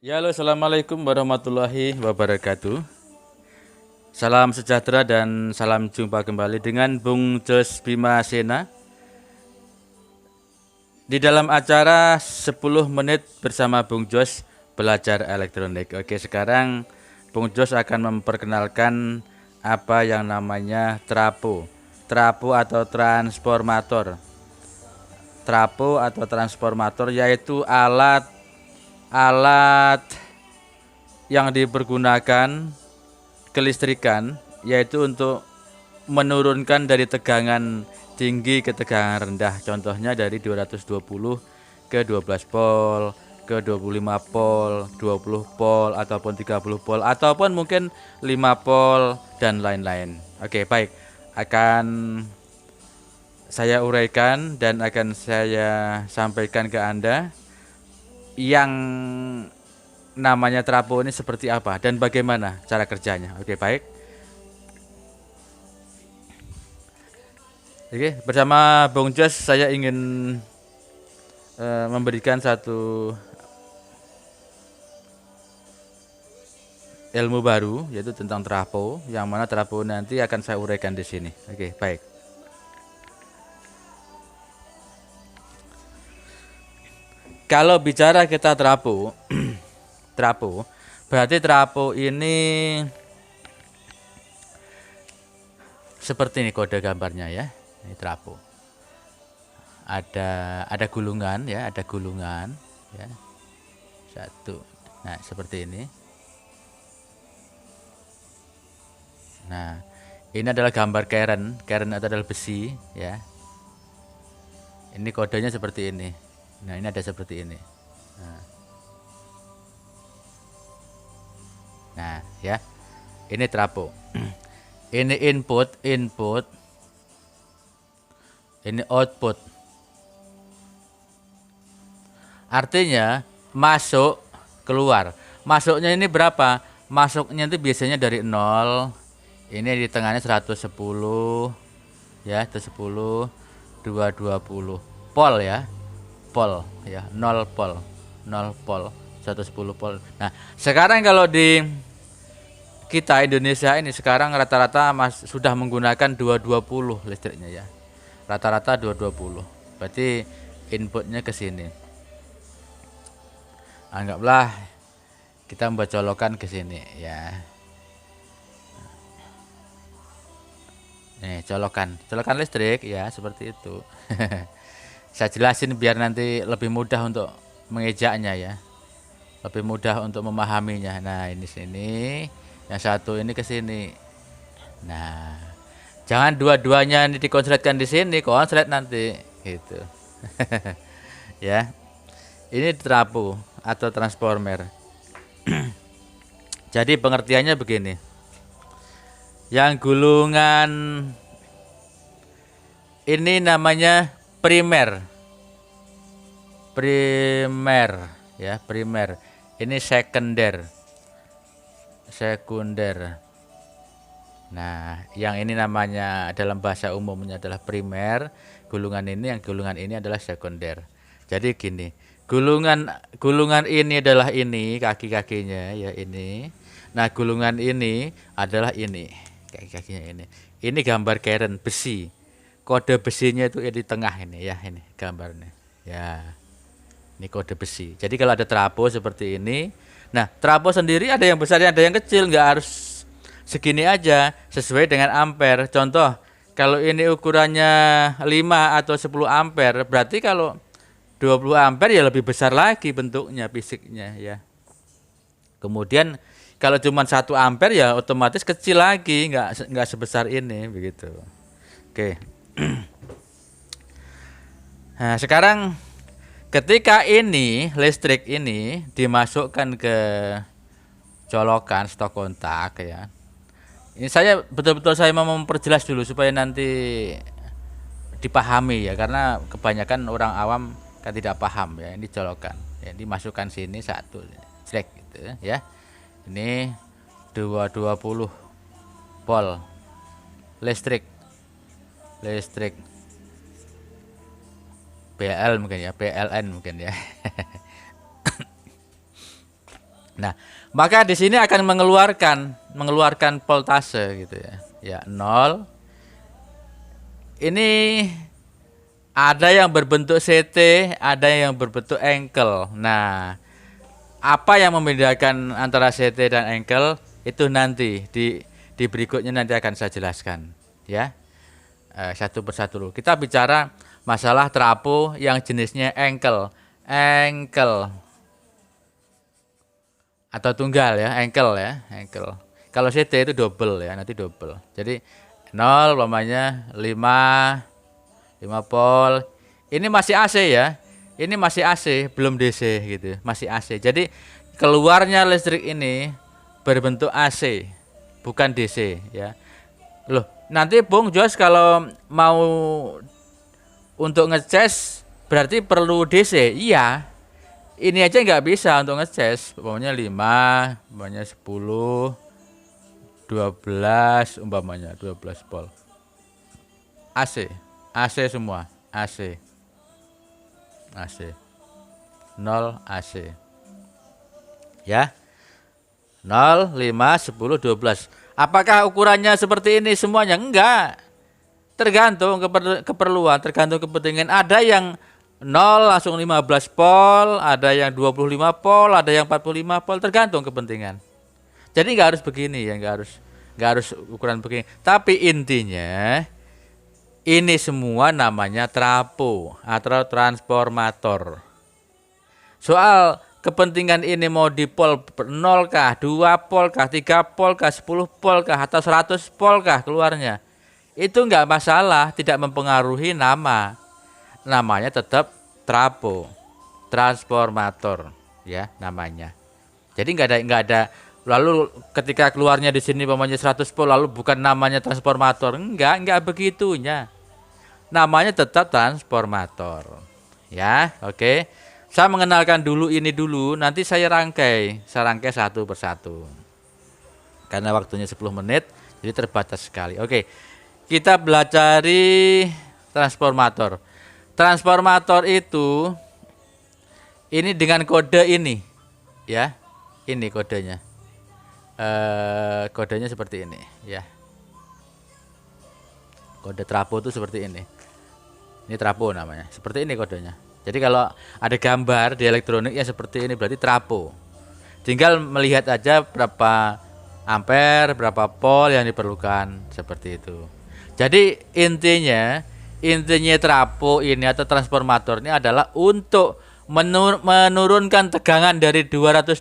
Ya, halo, assalamualaikum warahmatullahi wabarakatuh. Salam sejahtera dan salam jumpa kembali dengan Bung Jos Bima Sena di dalam acara 10 menit bersama Bung Jos belajar elektronik. Oke, sekarang Bung Jos akan memperkenalkan apa yang namanya trapo. Trapo atau transformator. Trapo atau transformator yaitu alat yang dipergunakan kelistrikan, yaitu untuk menurunkan dari tegangan tinggi ke tegangan rendah. Contohnya dari 220 ke 12 volt, ke 25 volt, 20 volt ataupun 30 volt ataupun mungkin 5 volt dan lain-lain. Oke, baik. Akan saya uraikan dan akan saya sampaikan ke Anda yang namanya trapo ini seperti apa dan bagaimana cara kerjanya. Oke, baik. Oke, bersama Bung Jos saya ingin memberikan satu ilmu baru yaitu tentang trapo, yang mana trapo nanti akan saya uraikan di sini. Oke, baik. Kalau bicara kita trapo, trapo, berarti trapo ini seperti ini kode gambarnya ya. Ini trapo. Ada gulungan ya, ada gulungan ya. Satu. Nah, seperti ini. Nah, ini adalah gambar keren. Keren itu adalah besi ya. Ini kodenya seperti ini. Nah, ini ada seperti ini. Nah, ya. Ini trapo. Ini input. Ini output. Artinya masuk, keluar. Masuknya ini berapa? Masuknya itu biasanya dari 0. Ini di tengahnya 110 ya, 110, 220. Pol ya. Pol ya, 0 pol. 0 pol, 110 pol. Nah, sekarang kalau di kita Indonesia ini sekarang rata-rata sudah menggunakan 220 listriknya ya. Rata-rata 220. Berarti inputnya ke sini. Anggaplah kita membuat colokan ke sini ya. Nih, colokan listrik ya, seperti itu. Saya jelasin biar nanti lebih mudah untuk mengejaknya ya. Lebih mudah untuk memahaminya. Nah, ini sini, yang satu ini ke sini. Nah, jangan dua-duanya ini dikonsletkan di sini, konslet nanti gitu. Ya. Ini trapo atau transformer. Jadi pengertiannya begini. Yang gulungan ini namanya primer. Primer ya, primer. Ini sekunder. Sekunder. Nah, yang ini namanya dalam bahasa umumnya adalah primer. Yang gulungan ini adalah sekunder. Jadi gini, gulungan ini adalah ini, kaki-kakinya ya ini. Nah, gulungan ini adalah ini, kaki-kakinya ini. Ini gambar keren besi. Kode besinya itu di tengah ini ya, ini gambarnya. Ya. Ini kode besi. Jadi kalau ada trapo seperti ini, nah trapo sendiri ada yang besar, ada yang kecil, nggak harus segini aja, sesuai dengan ampere. Contoh, kalau ini ukurannya 5 atau 10 ampere, berarti kalau 20 ampere ya lebih besar lagi bentuknya, fisiknya ya. Kemudian kalau cuma 1 ampere ya otomatis kecil lagi, nggak sebesar ini begitu. Oke. Nah, sekarang ketika ini listrik ini dimasukkan ke colokan stok kontak ya. Ini saya betul-betul saya mau memperjelas dulu supaya nanti dipahami ya, karena kebanyakan orang awam kan tidak paham ya. Ini colokan. Ya, dimasukkan sini satu jelek gitu ya. Ini 220 volt listrik. Listrik PL mungkin ya, PLN mungkin ya. Nah, maka di sini akan mengeluarkan voltase gitu ya. Ya, 0. Ini ada yang berbentuk CT, ada yang berbentuk engkel. Nah, apa yang membedakan antara CT dan engkel itu nanti di berikutnya nanti akan saya jelaskan ya. Satu persatu dulu. Kita bicara masalah trafo yang jenisnya engkel. Engkel atau tunggal ya, engkel ya, engkel. Kalau CT itu double ya, nanti double. Jadi 0 umpamanya 5 volt. Ini masih AC ya. Ini masih AC, belum DC gitu, masih AC. Jadi keluarnya listrik ini berbentuk AC, bukan DC ya. Loh, nanti Bung Jos kalau mau untuk ngecas berarti perlu DC. Iya. Ini aja nggak bisa untuk ngecas. Umpamanya 5, umpamanya 10, 12, umpamanya 12 volt. AC. AC semua, AC. AC. 0 AC. Ya. 0, 5, 10, 12. Apakah ukurannya seperti ini semuanya? Enggak. Tergantung keperluan, tergantung kepentingan. Ada yang 0 langsung 15 volt, ada yang 25 volt, ada yang 45 volt, tergantung kepentingan. Jadi nggak harus begini ya, nggak harus ukuran begini. Tapi intinya ini semua namanya trafo atau transformator. Soal kepentingan ini mau di pol 0 kah, 2 pol kah, 3 pol kah, 10 pol kah, atau 100 pol kah keluarnya. Itu enggak masalah, tidak mempengaruhi nama. Namanya tetap trafo, transformator ya namanya. Jadi enggak ada lalu ketika keluarnya di sini umpamanya 100 volt lalu bukan namanya transformator. Enggak begitunya. Namanya tetap transformator. Ya, oke. Saya mengenalkan dulu ini dulu, nanti saya rangkai satu persatu. Karena waktunya 10 menit, jadi terbatas sekali. Oke. Kita belajar transformator. Transformator itu ini dengan kode ini, ya, ini kodenya. Kodenya seperti ini, ya. Kode trafo itu seperti ini. Ini trafo namanya. Seperti ini kodenya. Jadi kalau ada gambar di elektronik ya seperti ini berarti trafo. Tinggal melihat aja berapa ampere, berapa volt yang diperlukan seperti itu. Jadi intinya trafo ini atau transformator ini adalah untuk menurunkan tegangan dari 220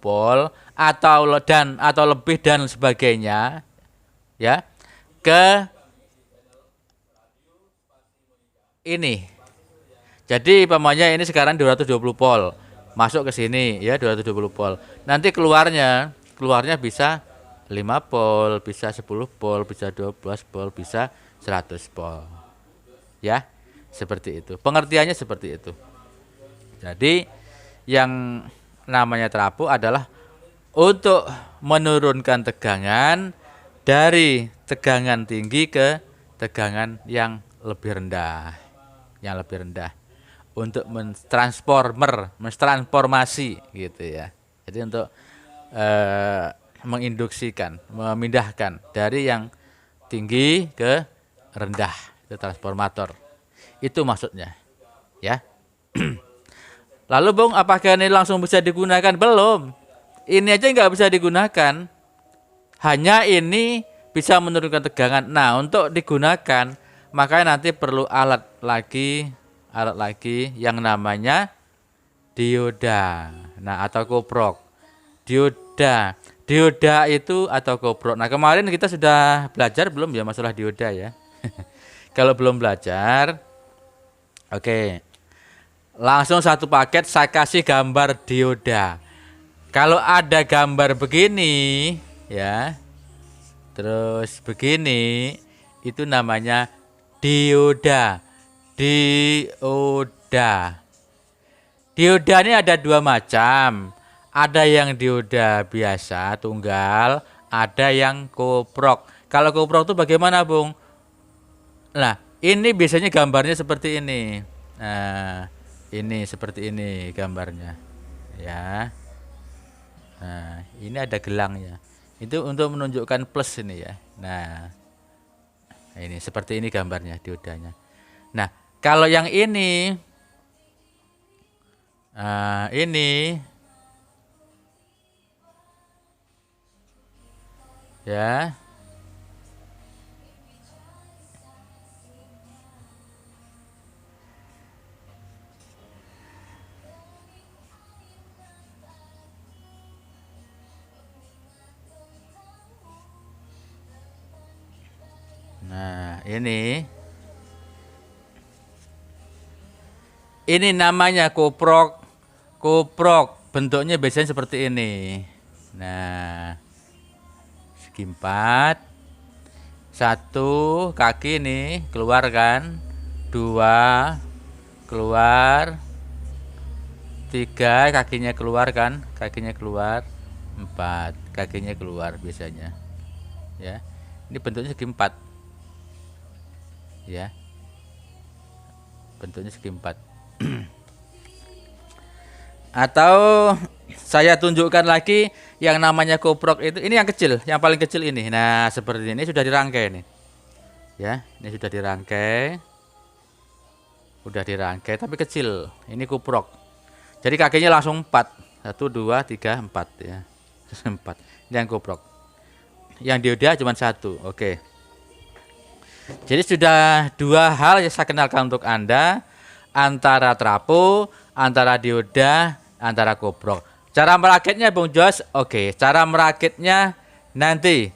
volt atau lebih dan sebagainya ya ke ini. Jadi pamannya ini sekarang 220 volt masuk ke sini ya 220 volt. Nanti keluarnya bisa 5 volt, bisa 10 volt, bisa 12 volt, bisa 100 volt. Ya, seperti itu. Pengertiannya seperti itu. Jadi yang namanya trafo adalah untuk menurunkan tegangan dari tegangan tinggi ke tegangan yang lebih rendah. Yang lebih rendah. Untuk mentransformasi gitu ya. Jadi untuk menginduksikan, memindahkan dari yang tinggi ke rendah, itu transformator. Itu maksudnya, ya. Lalu Bung, apakah ini langsung bisa digunakan? Belum. Ini aja nggak bisa digunakan. Hanya ini bisa menurunkan tegangan. Nah, untuk digunakan, makanya nanti perlu alat lagi yang namanya dioda. Nah, atau koprok. Dioda itu atau koprok. Nah, kemarin kita sudah belajar belum ya masalah dioda ya? Kalau belum belajar, oke. Langsung satu paket saya kasih gambar dioda. Kalau ada gambar begini, ya, terus begini, itu namanya dioda. Dioda ini ada dua macam. Ada yang dioda biasa, tunggal, ada yang koprok. Kalau koprok itu bagaimana, Bung? Nah, ini biasanya gambarnya seperti ini. Nah, ini seperti ini gambarnya. Ya. ini ada gelangnya. Itu untuk menunjukkan plus ini ya. Nah, ini seperti ini gambarnya diodanya. Nah, kalau yang ini ya. Nah, ini namanya kuprok. Kuprok bentuknya biasanya seperti ini. Nah, segi 4. Satu kaki nih keluar kan. 2 keluar. 3 kakinya keluar kan. Kakinya keluar. 4 kakinya keluar biasanya. Ya. Ini bentuknya segi 4. Ya. Bentuknya segi 4. Atau saya tunjukkan lagi yang namanya kuprok itu, ini yang kecil, yang paling kecil ini. Nah, seperti ini sudah dirangkai nih. Ya, ini sudah dirangkai. Udah dirangkai tapi kecil. Ini kuprok. Jadi kakinya langsung 4. 1 2 3 4 ya. 4. Ini yang kuprok. Yang dioda cuma 1. Oke. Jadi sudah 2 hal yang saya kenalkan untuk Anda, antara trapo, antara dioda, antara kuprok. Cara merakitnya Bung Jos, oke. Cara merakitnya nanti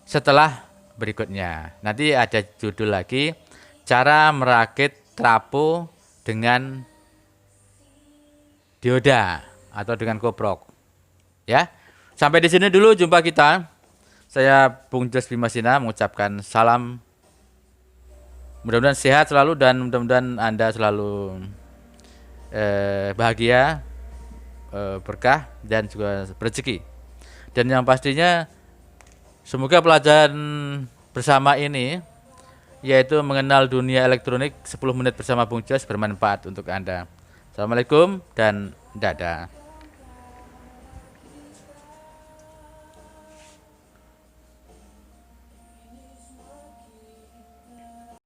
setelah berikutnya. Nanti ada judul lagi, cara merakit trapo dengan dioda atau dengan kuprok. Ya. Sampai di sini dulu jumpa kita. Saya Bung Jos Bimasina mengucapkan salam. Mudah-mudahan sehat selalu dan mudah-mudahan Anda selalu bahagia, berkah dan juga rezeki. Dan yang pastinya semoga pelajaran bersama ini, yaitu mengenal dunia elektronik 10 menit bersama Bung Jos, bermanfaat untuk Anda. Assalamualaikum dan dadah.